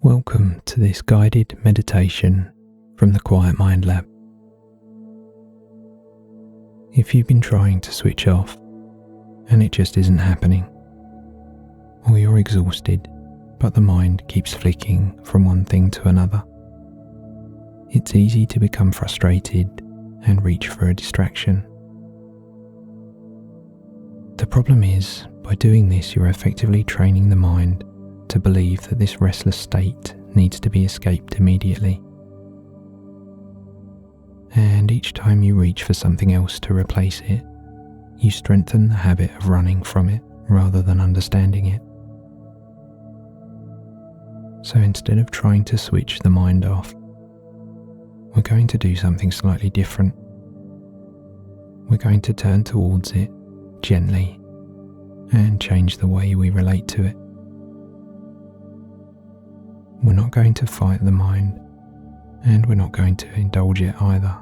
Welcome to this guided meditation from the Quiet Mind Lab. If you've been trying to switch off and it just isn't happening, or you're exhausted but the mind keeps flicking from one thing to another, it's easy to become frustrated and reach for a distraction. The problem is, by doing this, you're effectively training the mind to believe that this restless state needs to be escaped immediately. And each time you reach for something else to replace it, you strengthen the habit of running from it rather than understanding it. So instead of trying to switch the mind off, we're going to do something slightly different. We're going to turn towards it gently and change the way we relate to it. We're not going to fight the mind, and we're not going to indulge it either.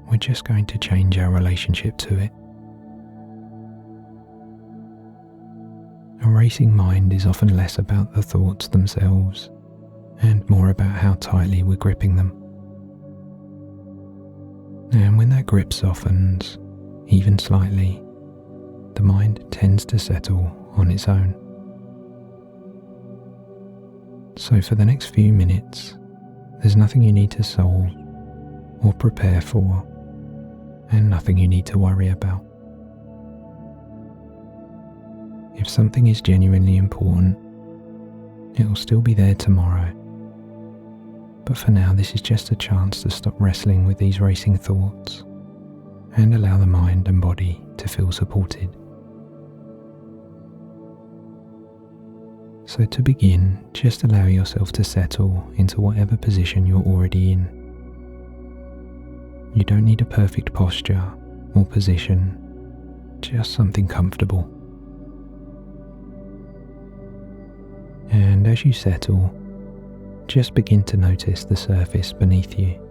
We're just going to change our relationship to it. A racing mind is often less about the thoughts themselves and more about how tightly we're gripping them. And when that grip softens, even slightly, the mind tends to settle on its own. So for the next few minutes, there's nothing you need to solve or prepare for, and nothing you need to worry about. If something is genuinely important, it will still be there tomorrow. But for now, this is just a chance to stop wrestling with these racing thoughts and allow the mind and body to feel supported. So to begin, just allow yourself to settle into whatever position you're already in. You don't need a perfect posture or position, just something comfortable. And as you settle, just begin to notice the surface beneath you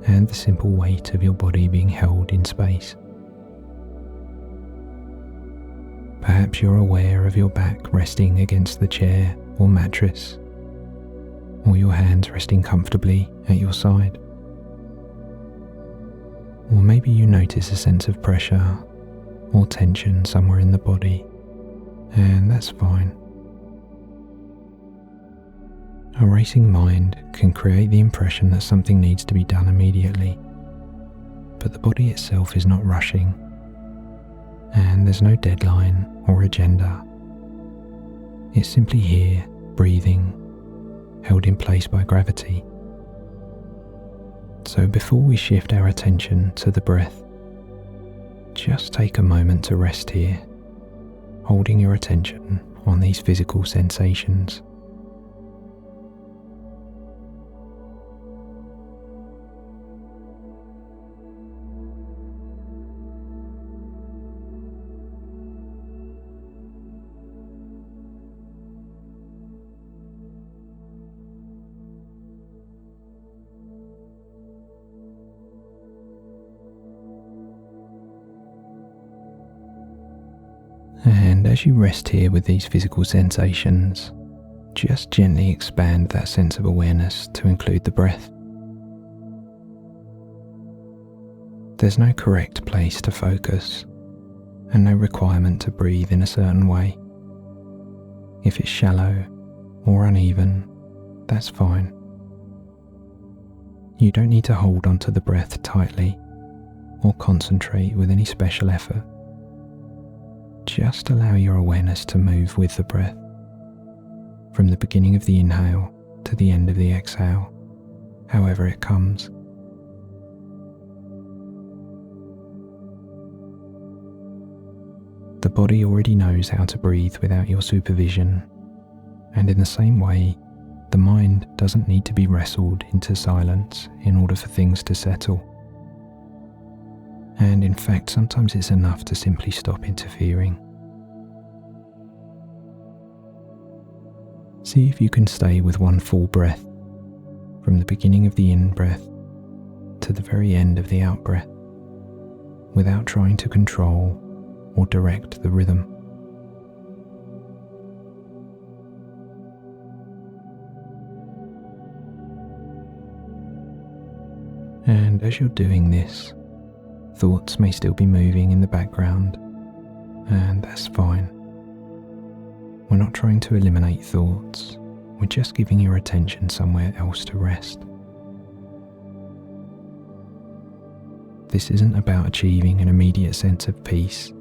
and the simple weight of your body being held in space. Perhaps you're aware of your back resting against the chair or mattress, or your hands resting comfortably at your side. Or maybe you notice a sense of pressure or tension somewhere in the body, and that's fine. A racing mind can create the impression that something needs to be done immediately, but the body itself is not rushing, and there's no deadline or agenda. It's simply here, breathing, held in place by gravity. So before we shift our attention to the breath, just take a moment to rest here, holding your attention on these physical sensations. And as you rest here with these physical sensations, just gently expand that sense of awareness to include the breath. There's no correct place to focus, and no requirement to breathe in a certain way. If it's shallow or uneven, that's fine. You don't need to hold onto the breath tightly or concentrate with any special effort. Just allow your awareness to move with the breath, from the beginning of the inhale to the end of the exhale, however it comes. The body already knows how to breathe without your supervision, and in the same way, the mind doesn't need to be wrestled into silence in order for things to settle. And in fact, sometimes it's enough to simply stop interfering. See if you can stay with one full breath, from the beginning of the in-breath to the very end of the out-breath, without trying to control or direct the rhythm. And as you're doing this, thoughts may still be moving in the background, and that's fine. We're not trying to eliminate thoughts, we're just giving your attention somewhere else to rest. This isn't about achieving an immediate sense of peace.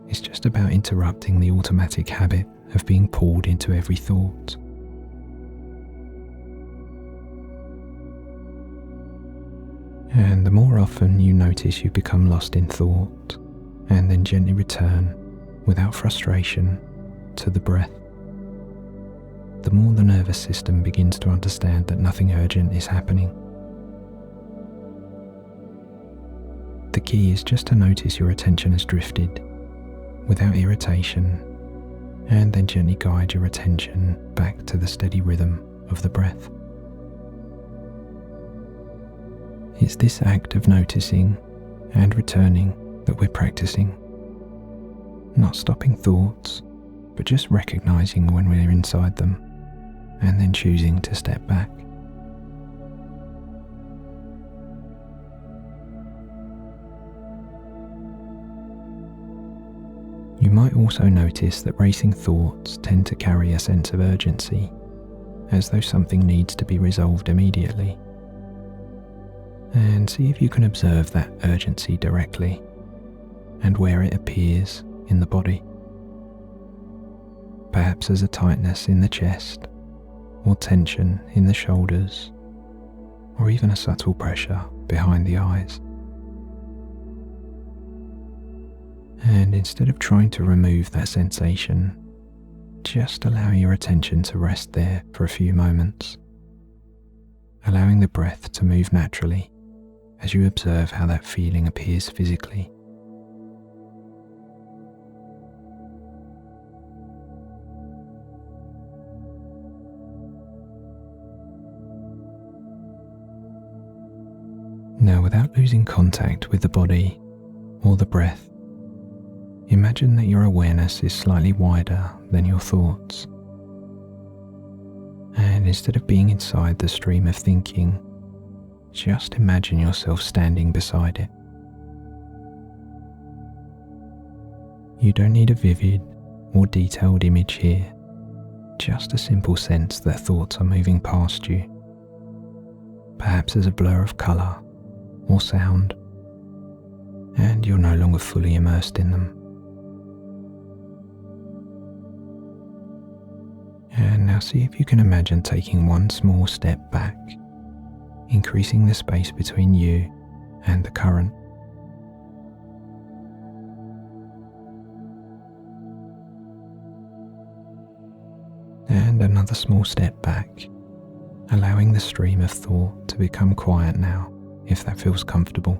It's just about interrupting the automatic habit of being pulled into every thought. And the more often you notice you become lost in thought, and then gently return, without frustration, to the breath, the more the nervous system begins to understand that nothing urgent is happening. The key is just to notice your attention has drifted, without irritation, and then gently guide your attention back to the steady rhythm of the breath. It's this act of noticing and returning that we're practicing. Not stopping thoughts, but just recognizing when we're inside them, and then choosing to step back. You might also notice that racing thoughts tend to carry a sense of urgency, as though something needs to be resolved immediately. And see if you can observe that urgency directly, and where it appears in the body. Perhaps as a tightness in the chest, or tension in the shoulders, or even a subtle pressure behind the eyes. And instead of trying to remove that sensation, just allow your attention to rest there for a few moments, allowing the breath to move naturally as you observe how that feeling appears physically. Now, without losing contact with the body or the breath, imagine that your awareness is slightly wider than your thoughts. And instead of being inside the stream of thinking, just imagine yourself standing beside it. You don't need a vivid or detailed image here, just a simple sense that thoughts are moving past you, perhaps as a blur of colour or sound, and you're no longer fully immersed in them. And now see if you can imagine taking one small step back, increasing the space between you and the current. And another small step back, allowing the stream of thought to become quiet now, if that feels comfortable.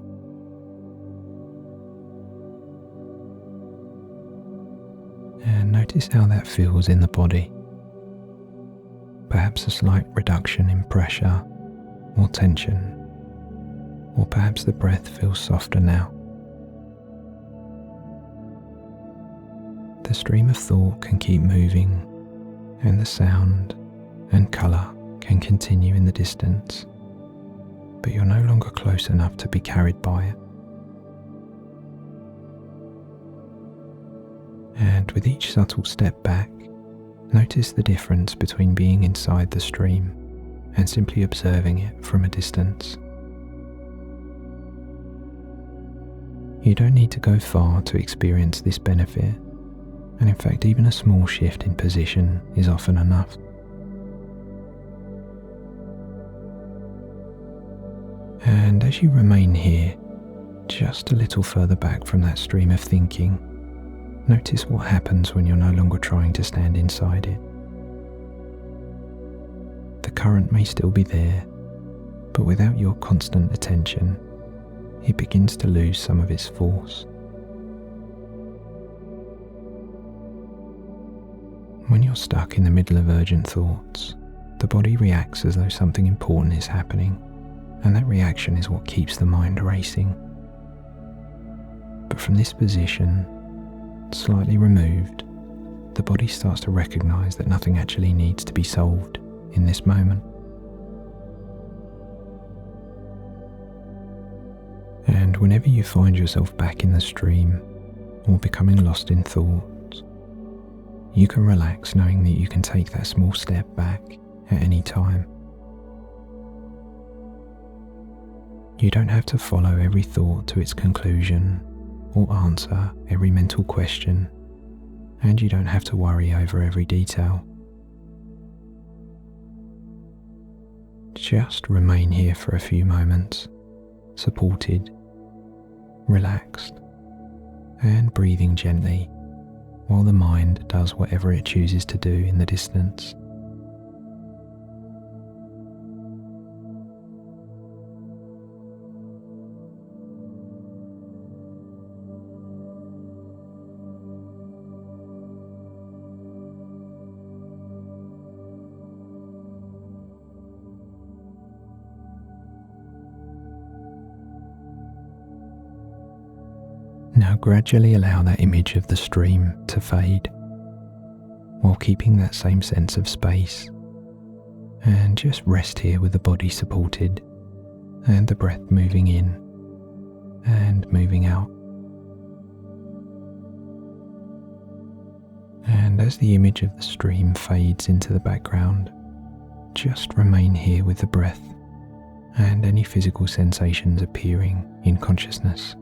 And notice how that feels in the body. Perhaps a slight reduction in pressure or tension, or perhaps the breath feels softer now. The stream of thought can keep moving, and the sound and colour can continue in the distance, but you're no longer close enough to be carried by it. And with each subtle step back, notice the difference between being inside the stream and simply observing it from a distance. You don't need to go far to experience this benefit, and in fact even a small shift in position is often enough. And as you remain here, just a little further back from that stream of thinking, notice what happens when you're no longer trying to stand inside it. The current may still be there, but without your constant attention, it begins to lose some of its force. When you're stuck in the middle of urgent thoughts, the body reacts as though something important is happening, and that reaction is what keeps the mind racing. But from this position, slightly removed, the body starts to recognize that nothing actually needs to be solved in this moment. whenever you find yourself back in the stream or becoming lost in thoughts, you can relax knowing that you can take that small step back at any time. You don't have to follow every thought to its conclusion or answer every mental question, and you don't have to worry over every detail. Just remain here for a few moments, supported, relaxed, and breathing gently while the mind does whatever it chooses to do in the distance. Now gradually allow that image of the stream to fade, while keeping that same sense of space, and just rest here with the body supported and the breath moving in and moving out. And as the image of the stream fades into the background, just remain here with the breath and any physical sensations appearing in consciousness.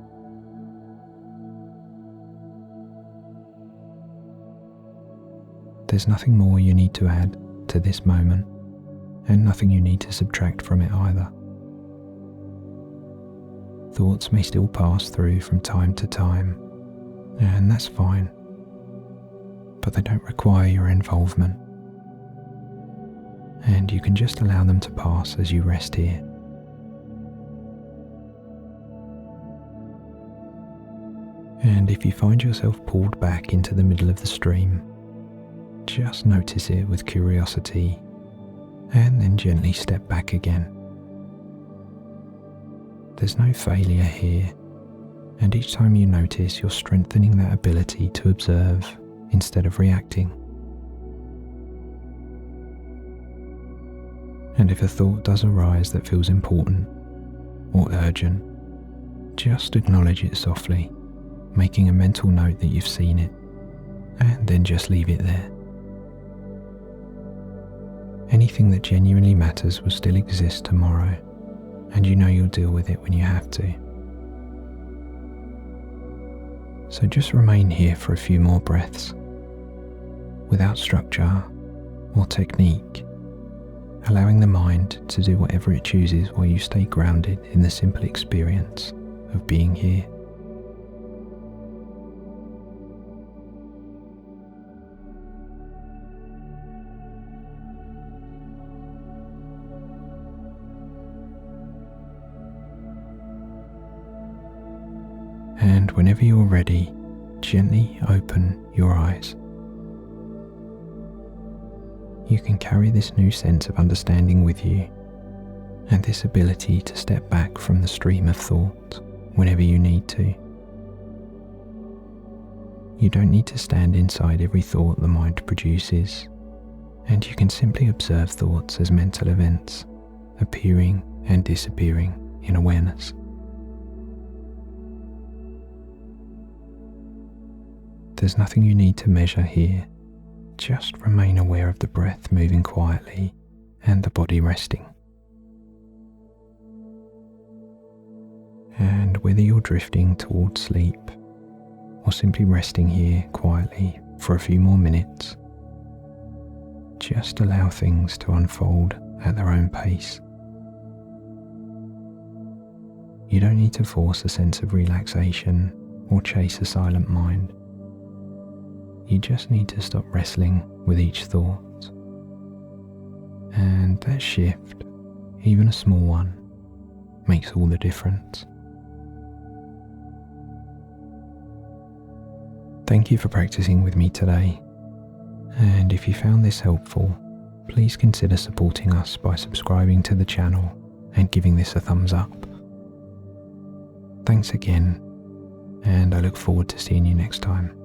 There's nothing more you need to add to this moment, and nothing you need to subtract from it either. Thoughts may still pass through from time to time, and that's fine, but they don't require your involvement, and you can just allow them to pass as you rest here. And if you find yourself pulled back into the middle of the stream, just notice it with curiosity and then gently step back again. There's no failure here, and each time you notice, you're strengthening that ability to observe instead of reacting. And if a thought does arise that feels important or urgent, just acknowledge it softly, making a mental note that you've seen it, and then just leave it there. Anything that genuinely matters will still exist tomorrow, and you know you'll deal with it when you have to. So just remain here for a few more breaths, without structure or technique, allowing the mind to do whatever it chooses while you stay grounded in the simple experience of being here. And whenever you're ready, gently open your eyes. You can carry this new sense of understanding with you, and this ability to step back from the stream of thought whenever you need to. You don't need to stand inside every thought the mind produces, and you can simply observe thoughts as mental events, appearing and disappearing in awareness. There's nothing you need to measure here, just remain aware of the breath moving quietly and the body resting. And whether you're drifting towards sleep or simply resting here quietly for a few more minutes, just allow things to unfold at their own pace. You don't need to force a sense of relaxation or chase a silent mind. You just need to stop wrestling with each thought. And that shift, even a small one, makes all the difference. Thank you for practicing with me today. And if you found this helpful, please consider supporting us by subscribing to the channel and giving this a thumbs up. Thanks again, and I look forward to seeing you next time.